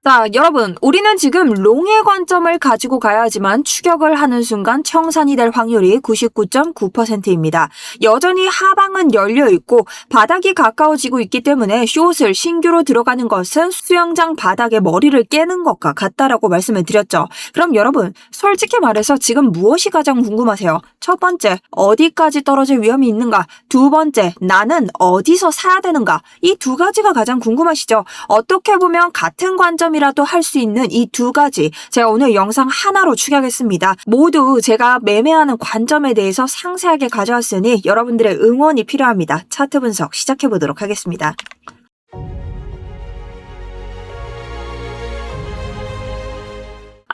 자, 여러분, 우리는 지금 롱의 관점을 가지고 가야지만 추격을 하는 순간 청산이 될 확률이 99.9%입니다. 여전히 하방은 열려 있고 바닥이 가까워지고 있기 때문에 숏을 신규로 들어가는 것은 수영장 바닥에 머리를 깨는 것과 같다라고 말씀을 드렸죠. 그럼 여러분, 솔직히 말해서 지금 무엇이 가장 궁금하세요? 첫 번째, 어디까지 떨어질 위험이 있는가? 두 번째, 나는 어디서 사야 되는가? 이 두 가지가 가장 궁금하시죠? 어떻게 보면 같은 관점이라도 할 수 있는 이 두 가지, 제가 오늘 영상 하나로 추격했습니다. 모두 제가 매매하는 관점에 대해서 상세하게 가져왔으니 여러분들의 응원이 필요합니다. 차트 분석 시작해보도록 하겠습니다.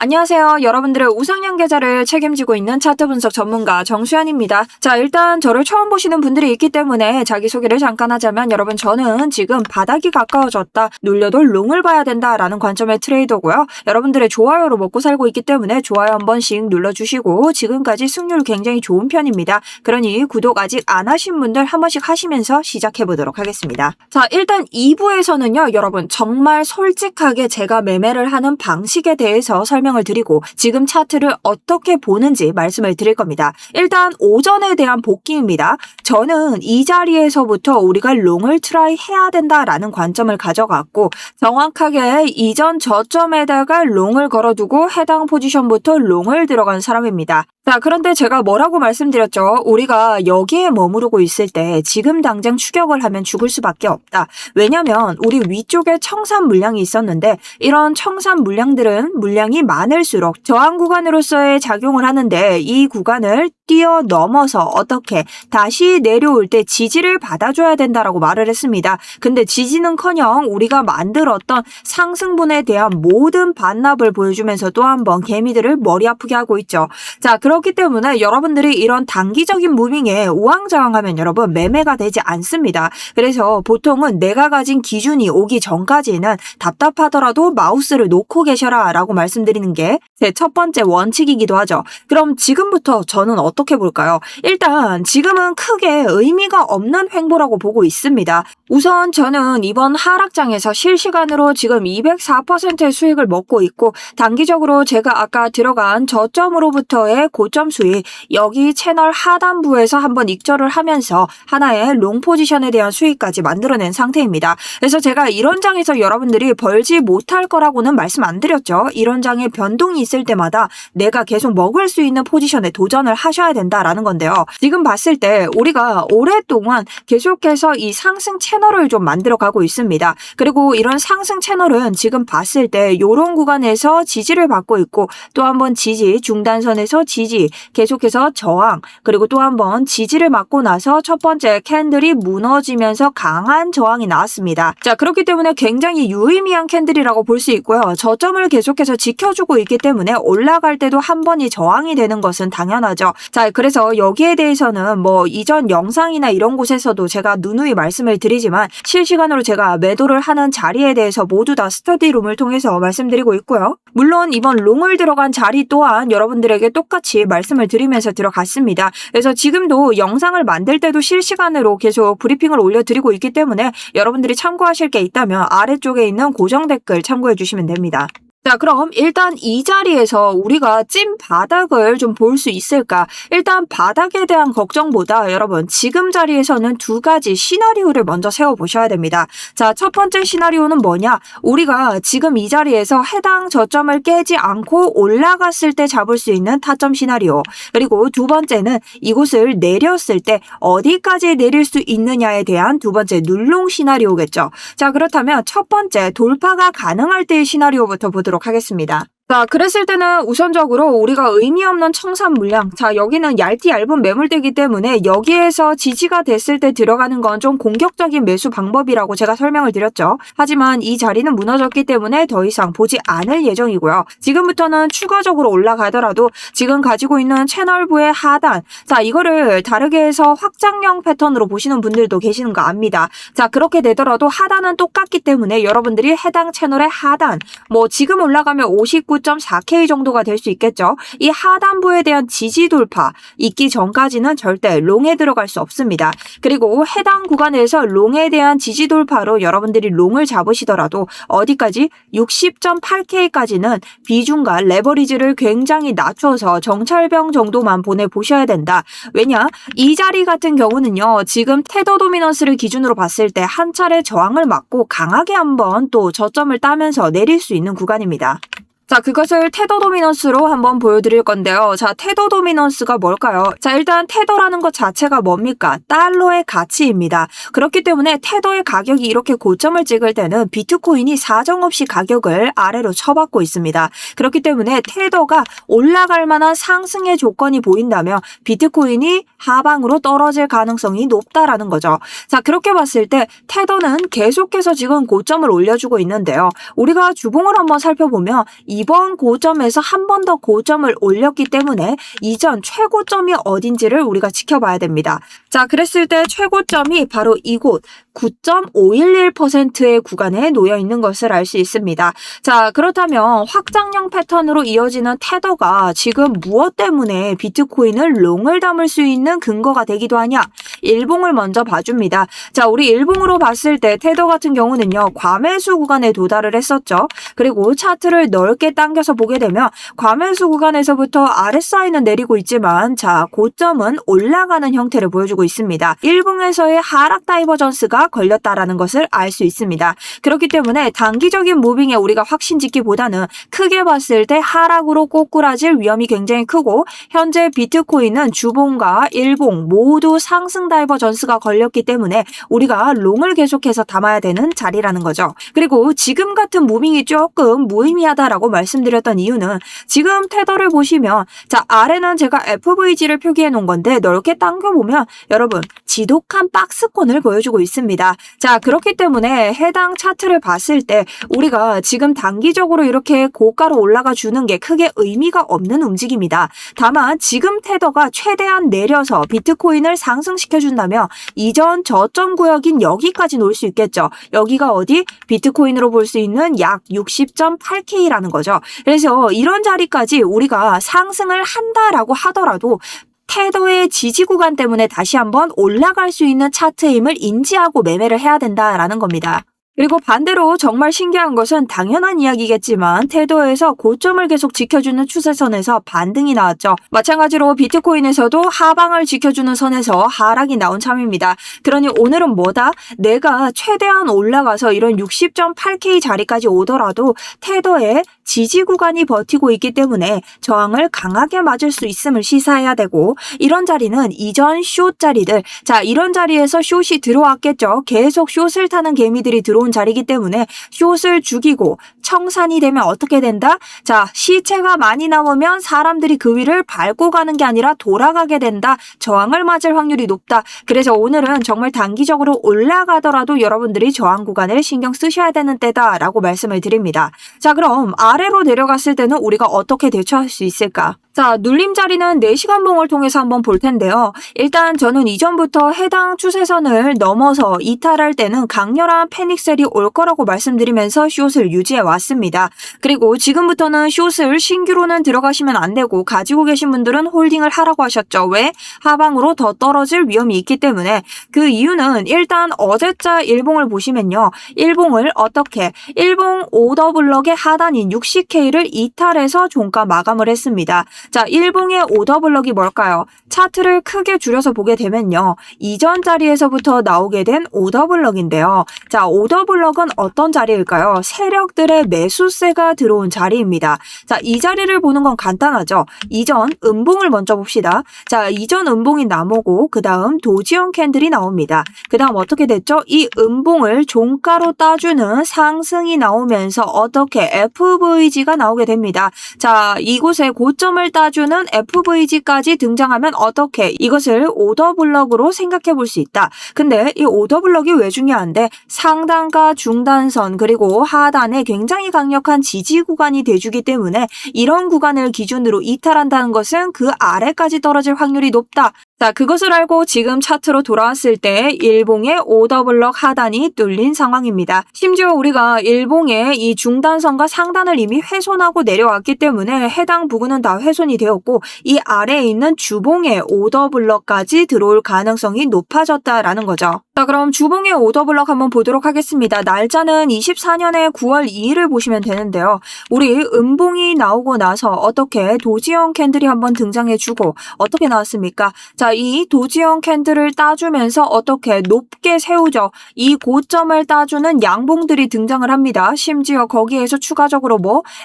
안녕하세요. 여러분들의 우상향 계좌를 책임지고 있는 차트 분석 전문가 정수연입니다. 자, 일단 저를 처음 보시는 분들이 있기 때문에 자기소개를 잠깐 하자면, 여러분, 저는 지금 바닥이 가까워졌다, 눌려도 롱을 봐야 된다라는 관점의 트레이더고요. 여러분들의 좋아요로 먹고 살고 있기 때문에 좋아요 한 번씩 눌러주시고 지금까지 승률 굉장히 좋은 편입니다. 그러니 구독 아직 안 하신 분들 한 번씩 하시면서 시작해보도록 하겠습니다. 자, 일단 2부에서는요, 여러분, 정말 솔직하게 제가 매매를 하는 방식에 대해서 설명을 드리고 지금 차트를 어떻게 보는지 말씀을 드릴 겁니다. 일단 오전에 대한 복귀입니다. 저는 이 자리에서부터 우리가 롱을 트라이 해야 된다라는 관점을 가져갔고, 정확하게 이전 저점에다가 롱을 걸어두고 해당 포지션부터 롱을 들어간 사람입니다. 자, 그런데 제가 뭐라고 말씀드렸죠? 우리가 여기에 머무르고 있을 때 지금 당장 추격을 하면 죽을 수밖에 없다. 왜냐면 우리 위쪽에 청산 물량이 있었는데 이런 청산 물량들은 물량이 많을수록 저항 구간으로서의 작용을 하는데, 이 구간을 뛰어넘어서 어떻게 다시 내려올 때 지지를 받아줘야 된다라고 말을 했습니다. 근데 지지는커녕 우리가 만들었던 상승분에 대한 모든 반납을 보여주면서 또 한 번 개미들을 머리 아프게 하고 있죠. 자, 그렇기 때문에 여러분들이 이런 단기적인 무빙에 우왕좌왕하면 여러분 매매가 되지 않습니다. 그래서 보통은 내가 가진 기준이 오기 전까지는 답답하더라도 마우스를 놓고 계셔라 라고 말씀드리는 게 제 첫 번째 원칙이기도 하죠. 그럼 지금부터 저는 어떻게 볼까요? 일단 지금은 크게 의미가 없는 횡보라고 보고 있습니다. 우선 저는 이번 하락장에서 실시간으로 지금 204%의 수익을 먹고 있고, 단기적으로 제가 아까 들어간 저점으로부터의 고점 수익, 여기 채널 하단부에서 한번 익절을 하면서 하나의 롱 포지션에 대한 수익까지 만들어낸 상태입니다. 그래서 제가 이런 장에서 여러분들이 벌지 못할 거라고는 말씀 안 드렸죠. 이런 장에 변동이 있을 때마다 내가 계속 먹을 수 있는 포지션에 도전을 하셔야 된다라는 건데요. 지금 봤을 때 우리가 오랫동안 계속해서 이 상승 채널을 좀 만들어 가고 있습니다. 그리고 이런 상승 채널은 지금 봤을 때 이런 구간에서 지지를 받고 있고, 또 한 번 지지, 중단선에서 지지, 계속해서 저항, 그리고 또 한 번 지지를 맞고 나서 첫 번째 캔들이 무너지면서 강한 저항이 나왔습니다. 자, 그렇기 때문에 굉장히 유의미한 캔들이라고 볼 수 있고요. 저점을 계속해서 지켜주고 있기 때문에 올라갈 때도 한 번이 저항이 되는 것은 당연하죠. 자, 그래서 여기에 대해서는 뭐 이전 영상이나 이런 곳에서도 제가 누누이 말씀을 드리지만 실시간으로 제가 매도를 하는 자리에 대해서 모두 다 스터디룸을 통해서 말씀드리고 있고요. 물론 이번 롱을 들어간 자리 또한 여러분들에게 똑같이 말씀을 드리면서 들어갔습니다. 그래서 지금도 영상을 만들 때도 실시간으로 계속 브리핑을 올려드리고 있기 때문에 여러분들이 참고하실 게 있다면 아래쪽에 있는 고정 댓글 참고해 주시면 됩니다. 자, 그럼 일단 이 자리에서 우리가 찐 바닥을 좀 볼 수 있을까? 일단 바닥에 대한 걱정보다 여러분 지금 자리에서는 두 가지 시나리오를 먼저 세워보셔야 됩니다. 자, 첫 번째 시나리오는 뭐냐? 우리가 지금 이 자리에서 해당 저점을 깨지 않고 올라갔을 때 잡을 수 있는 타점 시나리오. 그리고 두 번째는 이곳을 내렸을 때 어디까지 내릴 수 있느냐에 대한 두 번째 눌롱 시나리오겠죠. 자, 그렇다면 첫 번째 돌파가 가능할 때의 시나리오부터 보도록 하겠습니다. 자, 그랬을 때는 우선적으로 우리가 의미 없는 청산 물량, 자, 여기는 얇은 매물대이기 때문에 여기에서 지지가 됐을 때 들어가는 건 좀 공격적인 매수 방법이라고 제가 설명을 드렸죠. 하지만 이 자리는 무너졌기 때문에 더 이상 보지 않을 예정이고요. 지금부터는 추가적으로 올라가더라도 지금 가지고 있는 채널부의 하단, 자, 이거를 다르게 해서 확장형 패턴으로 보시는 분들도 계시는 거 압니다. 자, 그렇게 되더라도 하단은 똑같기 때문에 여러분들이 해당 채널의 하단, 뭐 지금 올라가면 59 19.4K 정도가 될 수 있겠죠. 이 하단부에 대한 지지 돌파 있기 전까지는 절대 롱에 들어갈 수 없습니다. 그리고 해당 구간에서 롱에 대한 지지 돌파로 여러분들이 롱을 잡으시더라도 어디까지? 60.8K까지는 비중과 레버리지를 굉장히 낮춰서 정찰병 정도만 보내보셔야 된다. 왜냐? 이 자리 같은 경우는요. 지금 테더 도미넌스를 기준으로 봤을 때 한 차례 저항을 맞고 강하게 한번 또 저점을 따면서 내릴 수 있는 구간입니다. 자, 그것을 테더 도미넌스로 한번 보여드릴 건데요. 자, 테더 도미넌스가 뭘까요? 자, 일단 테더라는 것 자체가 뭡니까? 달러의 가치입니다. 그렇기 때문에 테더의 가격이 이렇게 고점을 찍을 때는 비트코인이 사정없이 가격을 아래로 쳐받고 있습니다. 그렇기 때문에 테더가 올라갈 만한 상승의 조건이 보인다면 비트코인이 하방으로 떨어질 가능성이 높다라는 거죠. 자, 그렇게 봤을 때 테더는 계속해서 지금 고점을 올려주고 있는데요. 우리가 주봉을 한번 살펴보면 이번 고점에서 한 번 더 고점을 올렸기 때문에 이전 최고점이 어딘지를 우리가 지켜봐야 됩니다. 자, 그랬을 때 최고점이 바로 이곳 9.511%의 구간에 놓여 있는 것을 알 수 있습니다. 자, 그렇다면 확장형 패턴으로 이어지는 테더가 지금 무엇 때문에 비트코인을 롱을 담을 수 있는 근거가 되기도 하냐? 일봉을 먼저 봐줍니다. 자, 우리 일봉으로 봤을 때 테더 같은 경우는요. 과매수 구간에 도달을 했었죠. 그리고 차트를 넓게 당겨서 보게 되면 과매수 구간에서부터 RSI는 내리고 있지만 자, 고점은 올라가는 형태를 보여주고 있습니다. 일봉에서의 하락 다이버전스가 걸렸다라는 것을 알 수 있습니다. 그렇기 때문에 단기적인 무빙에 우리가 확신짓기보다는 크게 봤을 때 하락으로 꼬꾸라질 위험이 굉장히 크고 현재 비트코인은 주봉과 일봉 모두 상승 다이버전스가 걸렸기 때문에 우리가 롱을 계속해서 담아야 되는 자리라는 거죠. 그리고 지금 같은 무빙이 조금 무의미하다라고 말씀드렸던 이유는 지금 테더를 보시면 자, 아래는 제가 FVG를 표기해 놓은 건데 넓게 당겨보면 여러분 지독한 박스권을 보여주고 있습니다. 자, 그렇기 때문에 해당 차트를 봤을 때 우리가 지금 단기적으로 이렇게 고가로 올라가 주는 게 크게 의미가 없는 움직임이다. 다만 지금 테더가 최대한 내려서 비트코인을 상승시켜준다면 이전 저점 구역인 여기까지 놓을 수 있겠죠. 여기가 어디? 비트코인으로 볼 수 있는 약 60.8K라는 거죠. 그래서 이런 자리까지 우리가 상승을 한다라고 하더라도 테더의 지지 구간 때문에 다시 한번 올라갈 수 있는 차트임을 인지하고 매매를 해야 된다라는 겁니다. 그리고 반대로 정말 신기한 것은 당연한 이야기겠지만 테더에서 고점을 계속 지켜주는 추세선에서 반등이 나왔죠. 마찬가지로 비트코인에서도 하방을 지켜주는 선에서 하락이 나온 참입니다. 그러니 오늘은 뭐다? 내가 최대한 올라가서 이런 60.8K 자리까지 오더라도 테더의 지지 구간이 버티고 있기 때문에 저항을 강하게 맞을 수 있음을 시사해야 되고 이런 자리는 이전 숏 자리들 자 이런 자리에서 숏이 들어왔겠죠. 계속 숏을 타는 개미들이 들어온 자리이기 때문에 숏을 죽이고 청산이 되면 어떻게 된다? 자 시체가 많이 남으면 사람들이 그 위를 밟고 가는 게 아니라 돌아가게 된다. 저항을 맞을 확률이 높다. 그래서 오늘은 정말 단기적으로 올라가더라도 여러분들이 저항 구간을 신경 쓰셔야 되는 때다라고 말씀을 드립니다. 자 그럼 아래로 내려갔을 때는 우리가 어떻게 대처할 수 있을까? 자, 눌림 자리는 4시간 봉을 통해서 한번 볼 텐데요. 일단 저는 이전부터 해당 추세선을 넘어서 이탈할 때는 강렬한 패닉셀이 올 거라고 말씀드리면서 숏을 유지해 왔습니다. 그리고 지금부터는 숏을 신규로는 들어가시면 안 되고 가지고 계신 분들은 홀딩을 하라고 하셨죠. 왜? 하방으로 더 떨어질 위험이 있기 때문에 그 이유는 일단 어제자 일봉을 보시면요. 일봉을 어떻게? 일봉 오더블럭의 하단인 60K를 이탈해서 종가 마감을 했습니다. 자, 일봉의 오더블럭이 뭘까요? 차트를 크게 줄여서 보게 되면요. 이전 자리에서부터 나오게 된 오더블럭인데요. 자, 오더블럭은 어떤 자리일까요? 세력들의 매수세가 들어온 자리입니다. 자, 이 자리를 보는 건 간단하죠. 이전 음봉을 먼저 봅시다. 자, 이전 음봉이 나오고 그 다음 도지형 캔들이 나옵니다. 그 다음 어떻게 됐죠? 이 음봉을 종가로 따주는 상승이 나오면서 어떻게 FVG가 나오게 됩니다. 자, 이곳에 고점을 따주는 FVG까지 등장하면 어떻게 이것을 오더블럭으로 생각해 볼 수 있다. 근데 이 오더블럭이 왜 중요한데 상단과 중단선 그리고 하단에 굉장히 강력한 지지 구간이 돼주기 때문에 이런 구간을 기준으로 이탈한다는 것은 그 아래까지 떨어질 확률이 높다. 자, 그것을 알고 지금 차트로 돌아왔을 때 일봉의 오더블럭 하단이 뚫린 상황입니다. 심지어 우리가 일봉의 이 중단선과 상단을 이미 훼손하고 내려왔기 때문에 해당 부분은 다 훼손이 되었고 이 아래에 있는 주봉의 오더블럭까지 들어올 가능성이 높아졌다라는 거죠. 자, 그럼 주봉의 오더블럭 한번 보도록 하겠습니다. 날짜는 24년의 9월 2일을 보시면 되는데요. 우리 음봉이 나오고 나서 어떻게 도지형 캔들이 한번 등장해주고 어떻게 나왔습니까? 자, 이 도지형 캔들을 따주면서 어떻게 높게 세우죠. 이 고점을 따주는 양봉들이 등장을 합니다. 심지어 거기에서 추가적으로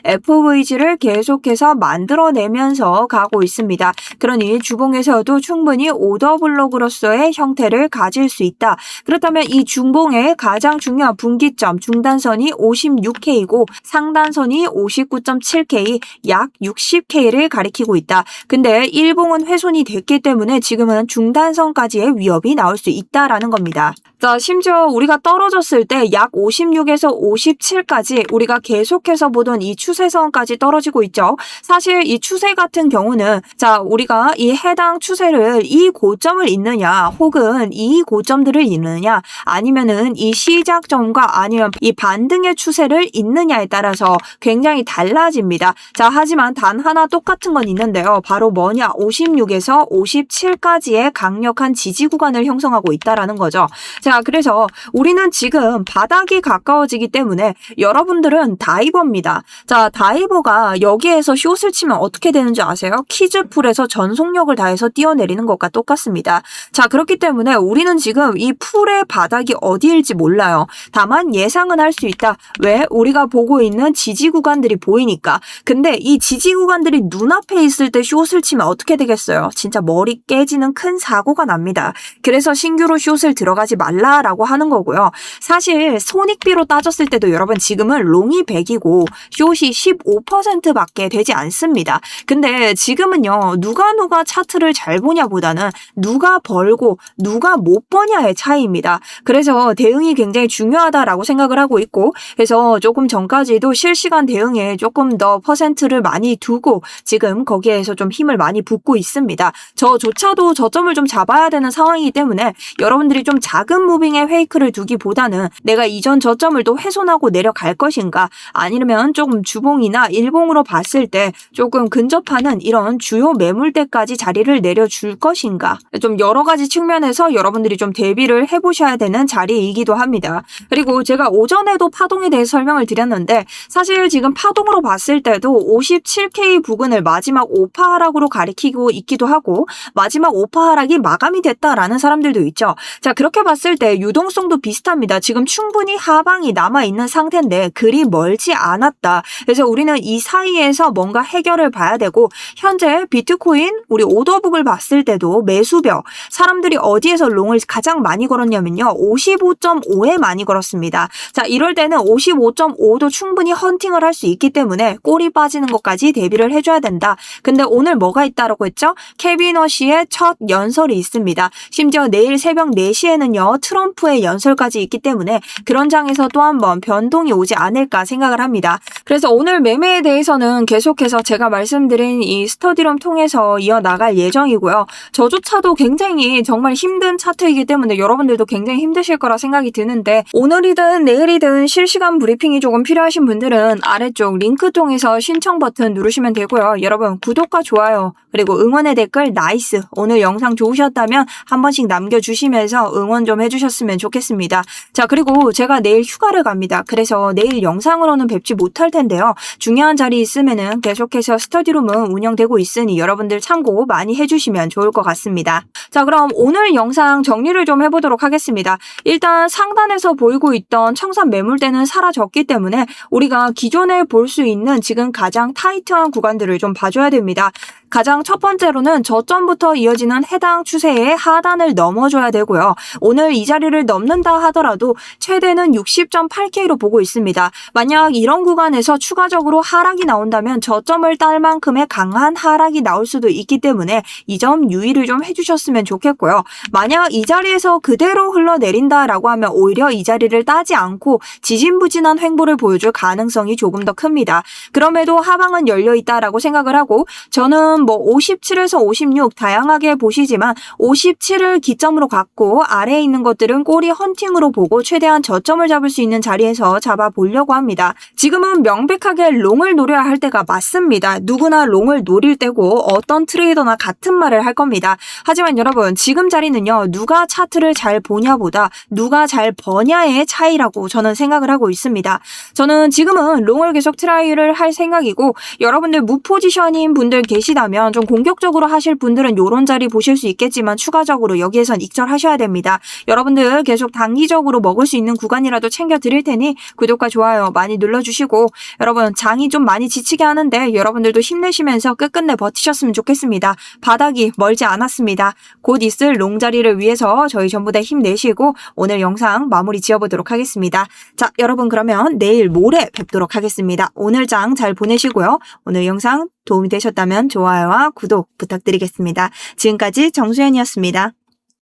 FVG를 계속해서 만들어내면서 가고 있습니다. 그러니 주봉에서도 충분히 오더블럭으로서의 형태를 가질 수 있다. 그렇다면 이 중봉의 가장 중요한 분기점 중단선이 56K이고 상단선이 59.7K 약 60K를 가리키고 있다. 근데 일봉은 훼손이 됐기 때문에 지금은 중단선까지의 위협이 나올 수 있다라는 겁니다. 자, 심지어 우리가 떨어졌을 때 약 56에서 57까지 우리가 계속해서 보던 이 추세선까지 떨어지고 있죠. 사실 이 추세 같은 경우는 자, 우리가 이 해당 추세를 이 고점을 잇느냐 혹은 이 고점들을 잇느냐 아니면은 이 시작점과 아니면 이 반등의 추세를 잇느냐에 따라서 굉장히 달라집니다. 자, 하지만 단 하나 똑같은 건 있는데요. 바로 뭐냐? 56에서 57까지의 강력한 지지 구간을 형성하고 있다라는 거죠. 자, 그래서 우리는 지금 바닥이 가까워지기 때문에 여러분들은 다이버입니다. 자, 다이버가 여기에서 숏을 치면 어떻게 되는지 아세요? 키즈풀에서 전속력을 다해서 뛰어내리는 것과 똑같습니다. 자, 그렇기 때문에 우리는 지금 이 풀의 바닥이 어디일지 몰라요. 다만 예상은 할 수 있다. 왜? 우리가 보고 있는 지지 구간들이 보이니까. 근데 이 지지 구간들이 눈앞에 있을 때 숏을 치면 어떻게 되겠어요? 진짜 머리 깨지는 큰 사고가 납니다. 그래서 신규로 숏을 들어가지 말라라고 하는 거고요. 사실 손익비로 따졌을 때도 여러분 지금은 롱이 100이고 숏이 15%밖에 되지 않습니다. 근데 지금은요. 누가 차트를 잘 보냐보다는 누가 벌고 누가 못 버냐의 차이입니다. 그래서 대응이 굉장히 중요하다라고 생각을 하고 있고 그래서 조금 전까지도 실시간 대응에 조금 더 퍼센트를 많이 두고 지금 거기에서 좀 힘을 많이 붓고 있습니다. 저조차도 저점을 좀 잡아야 되는 상황이기 때문에 여러분들이 좀 작은 무빙에 페이크를 두기보다는 내가 이전 저점을 또 훼손하고 내려갈 것인가 아니면 조금 주봉이나 일봉으로 봤을 때 조금 근접하는 이런 주요 매물대까지 자리를 내려줄 것인가 좀 여러 가지 측면에서 여러분들이 좀 대비를 해보셔야 되는 자리이기도 합니다. 그리고 제가 오전에도 파동에 대해 설명을 드렸는데 사실 지금 파동으로 봤을 때도 57K 부근을 마지막 5파 하락으로 가리키고 있기도 하고 마지막 5파 하락이 마감이 됐다라는 사람들도 있죠. 자, 그렇게 봤을 때 유동성도 비슷합니다. 지금 충분히 하방이 남아있는 상태인데 그리 멀지 않았다. 그래서 우리는 이 사이에서 뭔가 해결을 봐야 되고 현재 비트코인 우리 오더북을 봤을 때도 매수벽 사람들이 어디에서 롱을 가장 많이 걸었냐면요. 55.5에 많이 걸었습니다. 자, 이럴 때는 55.5도 충분히 헌팅을 할 수 있기 때문에 꼬리 빠지는 것까지 대비를 해줘야 된다. 근데 오늘 뭐가 있다라고 했죠? 케빈 허시의 첫 연설이 있습니다. 심지어 내일 새벽 4시에는요. 트럼프의 연설까지 있기 때문에 그런 장에서 또 한 번 변동이 오지 않을까 생각을 합니다. 그래서 오늘 매매에 대해서는 계속해서 제가 말씀드린 이 스터디룸 통해서 이어나갈 예정이고요. 저조차도 굉장히 정말 힘든 차트이기 때문에 여러분들도 굉장히 힘드실 거라 생각이 드는데 오늘이든 내일이든 실시간 브리핑이 조금 필요하신 분들은 아래쪽 링크 통해서 신청 버튼 누르시면 되고요. 여러분 구독과 좋아요 그리고 응원의 댓글 나이스 오늘 영상 좋으셨다면 한 번씩 남겨주시면서 응원 좀 해주셨으면 좋겠습니다. 자, 그리고 제가 내일 휴가를 갑니다. 그래서 내일 영상으로는 뵙지 못할 텐데요. 중요한 자리 있으면은 계속해서 스터디룸은 운영되고 있으니 여러분들 참고 많이 해주시면 좋을 것 같습니다. 자, 그럼 오늘 영상 정리를 좀 해보도록 하겠습니다. 일단 상단에서 보이고 있던 청산 매물대는 사라졌기 때문에 우리가 기존에 볼 수 있는 지금 가장 타이트한 구간들을 좀 봐줘야 됩니다. 가장 첫 번째로는 저점부터 이어지는 해당 추세의 하단을 넘어줘야 되고요. 오늘 이 자리를 넘는다 하더라도 최대는 60.8K로 보고 있습니다. 만약 이런 구간에서 추가적으로 하락이 나온다면 저점을 딸 만큼의 강한 하락이 나올 수도 있기 때문에 이 점 유의를 좀 해주셨으면 좋겠고요. 만약 이 자리에서 그대로 흘러내린다라고 하면 오히려 이 자리를 따지 않고 지진부진한 횡보를 보여줄 가능성이 조금 더 큽니다. 그럼에도 하방은 열려있다라고 생각을 하고 저는 지금 뭐 57에서 56 다양하게 보시지만 57을 기점으로 갖고 아래에 있는 것들은 꼬리 헌팅으로 보고 최대한 저점을 잡을 수 있는 자리에서 잡아보려고 합니다. 지금은 명백하게 롱을 노려야 할 때가 맞습니다. 누구나 롱을 노릴 때고 어떤 트레이더나 같은 말을 할 겁니다. 하지만 여러분 지금 자리는요. 누가 차트를 잘 보냐보다 누가 잘 버냐의 차이라고 저는 생각을 하고 있습니다. 저는 지금은 롱을 계속 트라이를 할 생각이고 여러분들 무포지션인 분들 계시다면 좀 공격적으로 하실 분들은 요런 자리 보실 수 있겠지만 추가적으로 여기에선 익절하셔야 됩니다. 여러분들 계속 단기적으로 먹을 수 있는 구간이라도 챙겨 드릴 테니 구독과 좋아요 많이 눌러주시고 여러분 장이 좀 많이 지치게 하는데 여러분들도 힘내시면서 끝끝내 버티셨으면 좋겠습니다. 바닥이 멀지 않았습니다. 곧 있을 롱 자리를 위해서 저희 전부 다 힘내시고 오늘 영상 마무리 지어보도록 하겠습니다. 자 여러분 그러면 내일 모레 뵙도록 하겠습니다. 오늘 장 잘 보내시고요. 오늘 영상 도움이 되셨다면 좋아요와 구독 부탁드리겠습니다. 지금까지 정수연이었습니다.